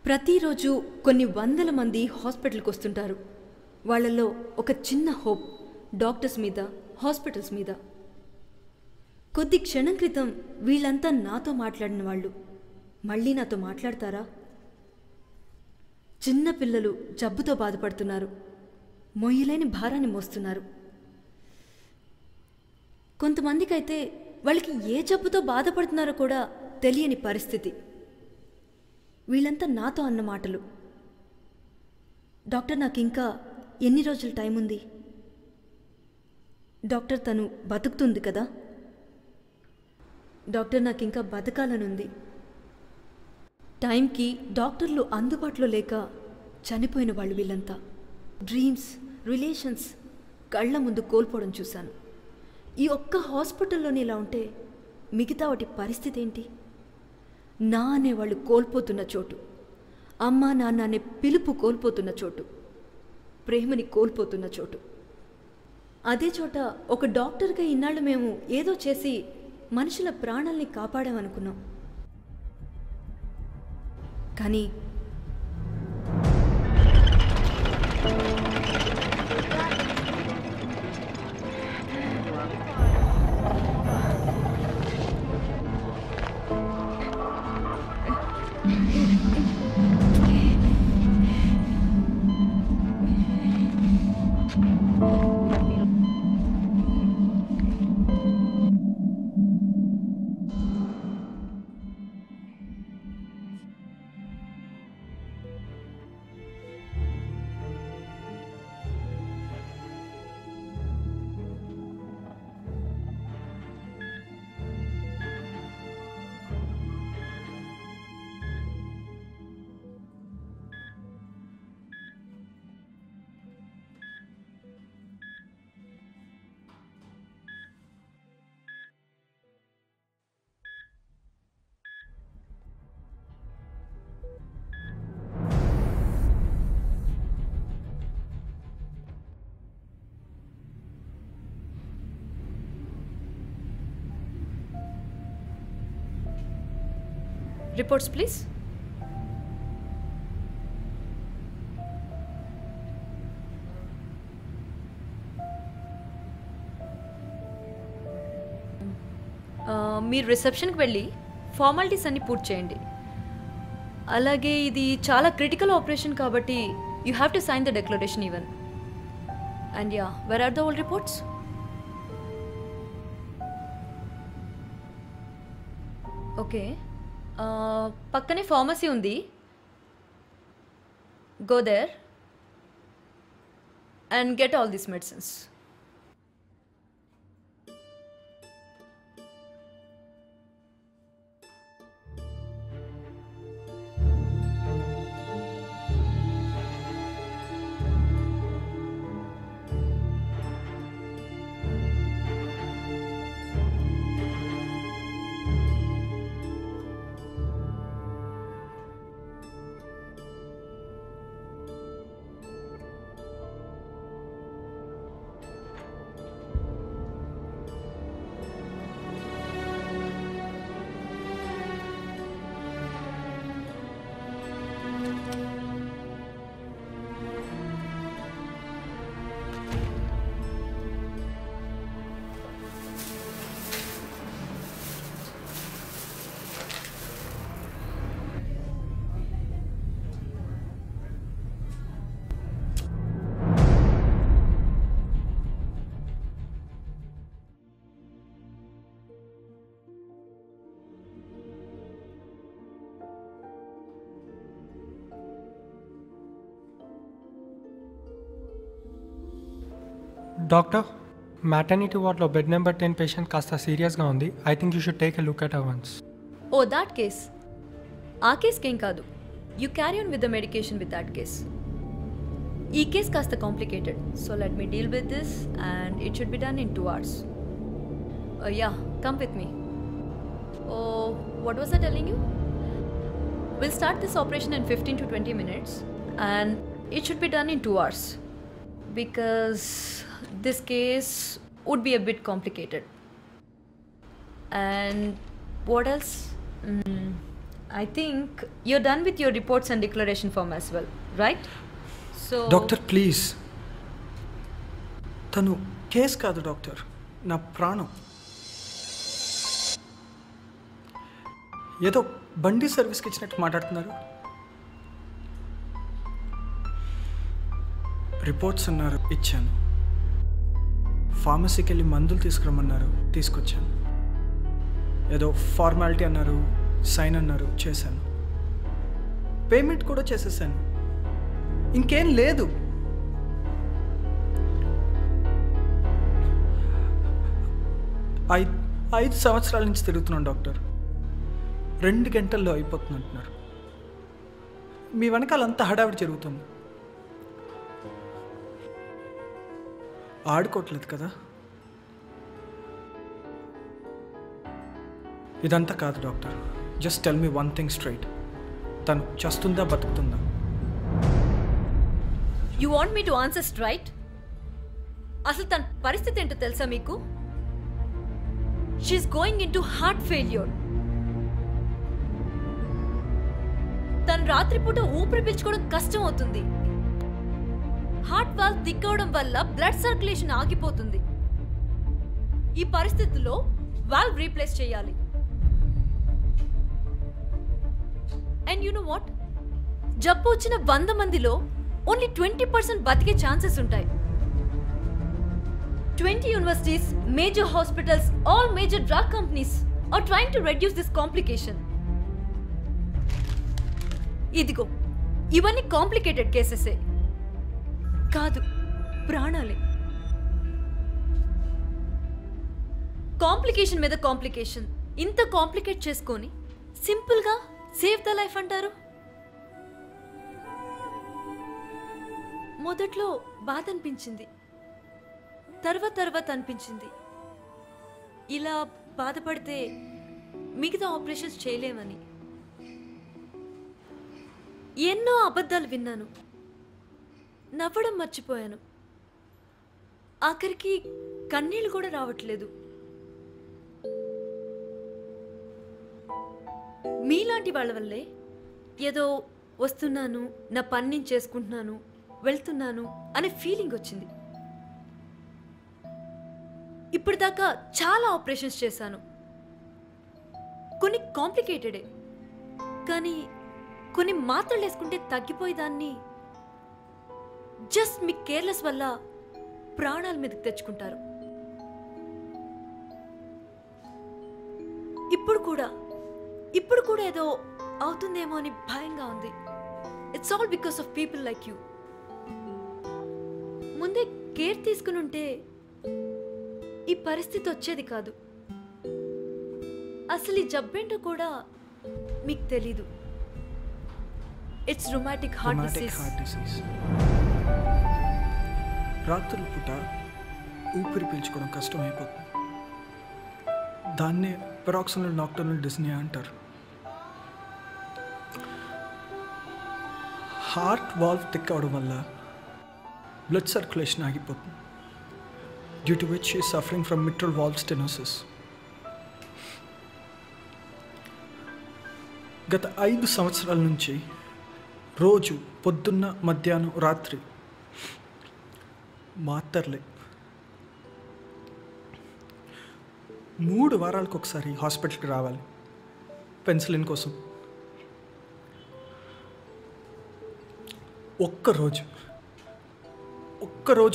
ప్రతిరోజు కొన్ని వందల మంది హాస్పిటల్కి వస్తుంటారు. వాళ్ళల్లో ఒక చిన్న హోప్ డాక్టర్స్ మీద, హాస్పిటల్స్ మీద. కొద్ది క్షణం క్రితం వీళ్ళంతా నాతో మాట్లాడిన వాళ్ళు మళ్ళీ నాతో మాట్లాడతారా? చిన్న పిల్లలు జబ్బుతో బాధపడుతున్నారు, మొయ్యలేని భారాన్ని మోస్తున్నారు. కొంతమందికైతే వాళ్ళకి ఏ జబ్బుతో బాధపడుతున్నారో కూడా తెలియని పరిస్థితి. వీళ్ళంతా నాతో అన్న మాటలు, డాక్టర్ నాకు ఇంకా ఎన్ని రోజులు టైం ఉంది? డాక్టర్ తను బతుకుతుంది కదా? డాక్టర్ నాకు ఇంకా బతకాలనుంది. టైంకి డాక్టర్లు అందుబాటులో లేక చనిపోయిన వాళ్ళు వీళ్ళంతా. డ్రీమ్స్, రిలేషన్స్ కళ్ళ ముందు కోల్పోవడం చూశాను. ఈ ఒక్క హాస్పిటల్లోనే ఇలా ఉంటే మిగతా వాటి పరిస్థితి ఏంటి? నా అనేవాళ్ళు కోల్పోతున్న చోటు, అమ్మా నాన్న అనే పిలుపు కోల్పోతున్న చోటు, ప్రేమని కోల్పోతున్న చోటు. అదే చోట ఒక డాక్టర్గా ఇన్నాళ్ళు మేము ఏదో చేసి మనుషుల ప్రాణాల్ని కాపాడామనుకున్నాం. కానీ రిపోర్ట్స్ ప్లీజ్. మీరు రిసెప్షన్కి వెళ్ళి ఫార్మాలిటీస్ అన్ని పూర్తి చేయండి. అలాగే ఇది చాలా క్రిటికల్ ఆపరేషన్ కాబట్టి you have to sign the declaration even. And yeah, where are the old reports? Okay, పక్కనే ఫార్మసీ ఉంది. Go there and get all these medicines. Doctor, maternity వార్డ్లో బెడ్ నెంబర్ 10 పేషెంట్ కాస్త సీరియస్గా ఉంది. I think you should take a look at her once. Oh that case. ఆ కేస్కేం కాదు, you carry on with the medication with that case. ఈ case కాస్త complicated, so let me deal with this and it should be done in 2 hours. Yeah, come with me. Oh, what was I telling you? Will start this operation in 15 to 20 minutes and it should be done in 2 hours because this case would be a bit complicated. And what else? I think you're done with your reports and declaration form as well, right? So doctor please, తను case కాదు doctor, నా ప్రాణం. ఏదో బండి సర్వీస్కి ఇచ్చినట్టు మాట్లాడుతున్నారు. Reports అన్నారు, ఇచ్చాను. ఫార్మసీకి వెళ్ళి మందులు తీసుకురమ్మన్నారు, తీసుకొచ్చాను. ఏదో ఫార్మాలిటీ అన్నారు, సైన్ అన్నారు, చేశాను. పేమెంట్ కూడా చేసేసాను. ఇంకేం లేదు. ఐదు సంవత్సరాల నుంచి తిరుగుతున్నాను డాక్టర్. 2 గంటల్లో అయిపోతుంది అంటున్నారు. మీ వెనకాల అంతా హడావిడి జరుగుతుంది. ఆడుకోవట్లేదు కదా. ఇదంతా కాదు doctor. Just tell me one thing straight. తను చస్తుందా బతుకుతుందా? You want me to answer straight? అసలు తన పరిస్థితి ఏంటో తెలుసా మీకు? She's going into heart failure. తను రాత్రిపూట ఊపిరి పీల్చుకోవడం కష్టం అవుతుంది. హార్ట్ వాల్వ్ థిక్ అవడం వల్ల బ్లడ్ సర్క్యులేషన్ ఆగిపోతుంది. ఈ పరిస్థితుల్లో వాల్వ్ రీప్లేస్ చేయాలి. And you know what? జబ్బు వచ్చిన 100 మందిలో ఓన్లీ 20% బతికే ఛాన్సెస్ ఉంటాయి. 20 universities, major hospitals, all major drug companies are trying to reduce this complication. ఇదిగో ఇవన్నీ కాంప్లికేటెడ్ కేసెసే కాదు, ప్రాణాలే. కాంప్లికేషన్ మీద కాంప్లికేషన్ ఇంత కాంప్లికేట్ చేసుకొని సింపుల్గా సేవ్ ద లైఫ్ అంటారు. మొదట్లో బాధ అనిపించింది, తర్వాత అనిపించింది ఇలా బాధపడితే మిగతా ఆపరేషన్స్ చేయలేమని. ఎన్నో అబద్ధాలు విన్నాను, నవ్వడం మర్చిపోయాను. ఆఖరికి కన్నీళ్ళు కూడా రావట్లేదు. మీలాంటి వాళ్ళ వల్లే ఏదో వస్తున్నాను, నా పని నేను చేసుకుంటున్నాను, వెళ్తున్నాను అనే ఫీలింగ్ వచ్చింది. ఇప్పటిదాకా చాలా ఆపరేషన్స్ చేశాను, కొన్ని కాంప్లికేటెడే, కానీ కొన్ని మాత్రలు వేసుకుంటే తగ్గిపోయేదాన్ని జస్ట్ మీ కేర్లెస్ వల్ల ప్రాణాల మీదకి తెచ్చుకుంటారు. ఇప్పుడు కూడా ఏదో అవుతుందేమో అని భయంగా ఉంది. It's all because of people like you. ముందే కేర్ తీసుకుని ఉంటే ఈ పరిస్థితి వచ్చేది కాదు. అసలు ఈ జబ్బేంటో కూడా మీకు తెలీదు. It's rheumatic heart disease. రాత్రుల పూట ఊపిరి పీల్చుకోవడం కష్టం అయిపోతుంది. దాన్నే పెరాక్సినల్ నాక్టర్నల్ డిస్నియా అంటారు. హార్ట్ వాల్వ్ థిక్ అవడం వల్ల బ్లడ్ సర్క్యులేషన్ ఆగిపోతుంది. Due to which she is suffering from mitral valve stenosis. గత 5 సంవత్సరాల నుంచి రోజు పొద్దున్న, మధ్యాహ్నం, రాత్రి మాత్రలే. 3 వారాలకు ఒకసారి హాస్పిటల్కి రావాలి పెన్సిలిన్ కోసం. ఒక్కరోజు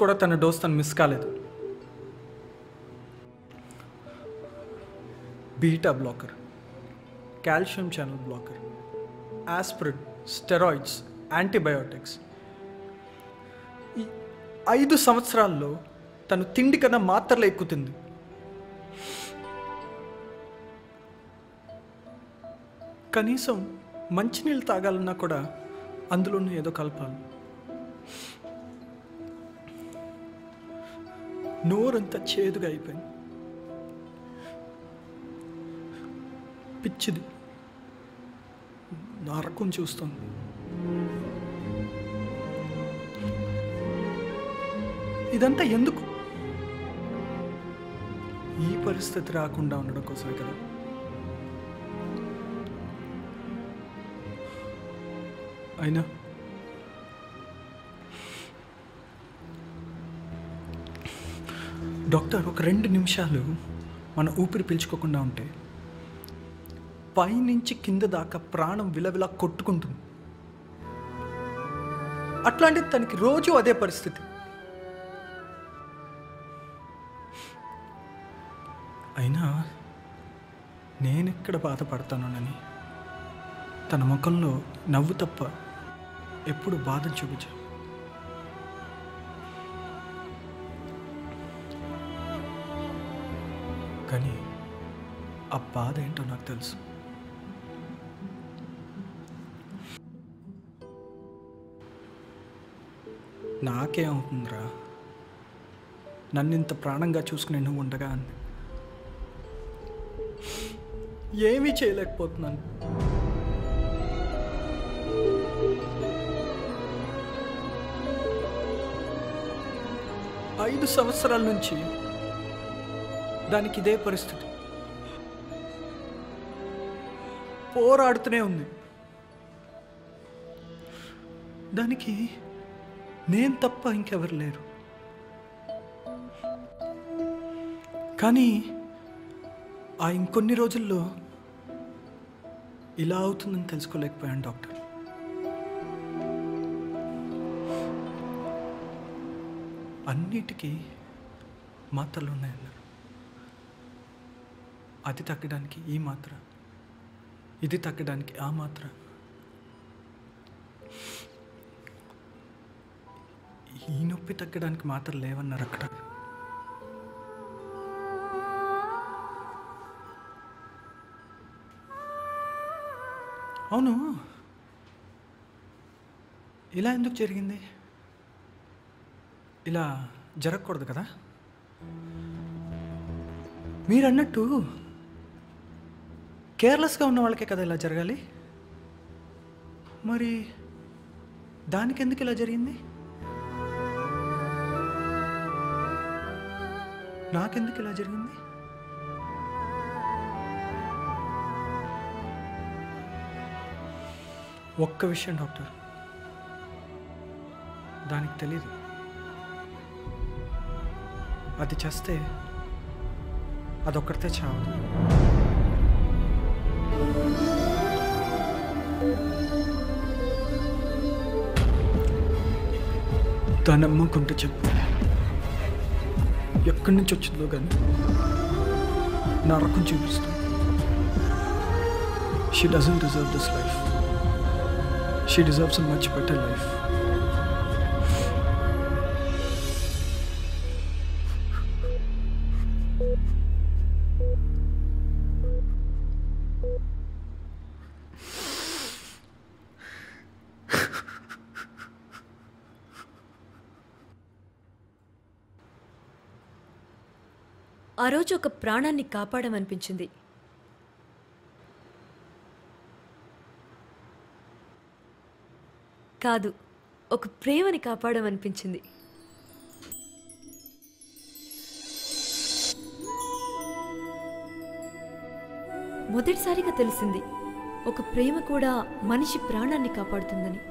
కూడా తన డోస్ తను మిస్ కాలేదు. Beta blocker, calcium channel blocker, aspirin, steroids, antibiotics. ఈ 5 సంవత్సరాల్లో తను తిండి కన్నా మాత్రలు ఎక్కుతుంది. కనీసం మంచినీళ్ళు తాగాలన్నా కూడా అందులోనూ ఏదో కలపాలి. నోరంతా చేదుగా అయిపోయింది. పిచ్చిది నరకం చూస్తుంది. ఇదంతా ఎందుకు? ఈ పరిస్థితి రాకుండా ఉండడం కోసమే కదా. అయినా డాక్టర్ ఒక 2 నిమిషాలు మన ఊపిరి పీల్చుకోకుండా ఉంటే పైనుంచి కింద దాకా ప్రాణం విలవిలా కొట్టుకుంటుంది. అట్లాంటిది తనకి రోజు అదే పరిస్థితి. అయినా నేనెక్కడ బాధపడతానోనని తన ముఖంలో నవ్వు తప్ప ఎప్పుడు బాధను చూపించా. కానీ ఆ బాధ ఏంటో నాకు తెలుసు. నాకేమవుతుందిరా, నన్ను ఇంత ప్రాణంగా చూసుకునే నువ్వు ఉండగా అని ఏమీ చేయలేకపోతున్నాను. ఐదు సంవత్సరాల నుంచి దానికి ఇదే పరిస్థితి. పోరాడుతూనే ఉంది. దానికి నేను తప్ప ఇంకెవరు లేరు. కానీ ఆ ఇంకొన్ని రోజుల్లో ఇలా అవుతుందని తెలుసుకోలేకపోయాను డాక్టర్. అన్నిటికీ మాత్రలు ఉన్నాయన్నారు. అది తగ్గడానికి ఈ మాత్ర, ఇది తగ్గడానికి ఆ మాత్ర. ఈ నొప్పి తగ్గడానికి మాత్రం లేవన్నారు అక్కడ. అవును, ఇలా ఎందుకు జరిగింది? ఇలా జరగకూడదు కదా. మీరు అన్నట్టు కేర్లెస్గా ఉన్న వాళ్ళకే కదా ఇలా జరగాలి. మరి దానికి ఎందుకు ఇలా జరిగింది? నాకెందుకు ఇలా జరిగింది? ఒక్క విషయం డాక్టర్, దానికి తెలీదు. అది చేస్తే అదొక్కడితే చావదు. దానమ్మకుంటే చెప్పు, ఎక్కడి నుంచి వచ్చిందో కానీ నా రకం చూపిస్తుంది. She doesn't deserve this life. She deserves a much better life. ఆ రోజు ఒక ప్రాణాన్ని కాపాడమనిపించింది. కాదు, ఒక ప్రేమని కాపాడమనిపించింది. మొదటిసారిగా తెలిసింది ఒక ప్రేమ కూడా మనిషి ప్రాణాన్ని కాపాడుతుందని.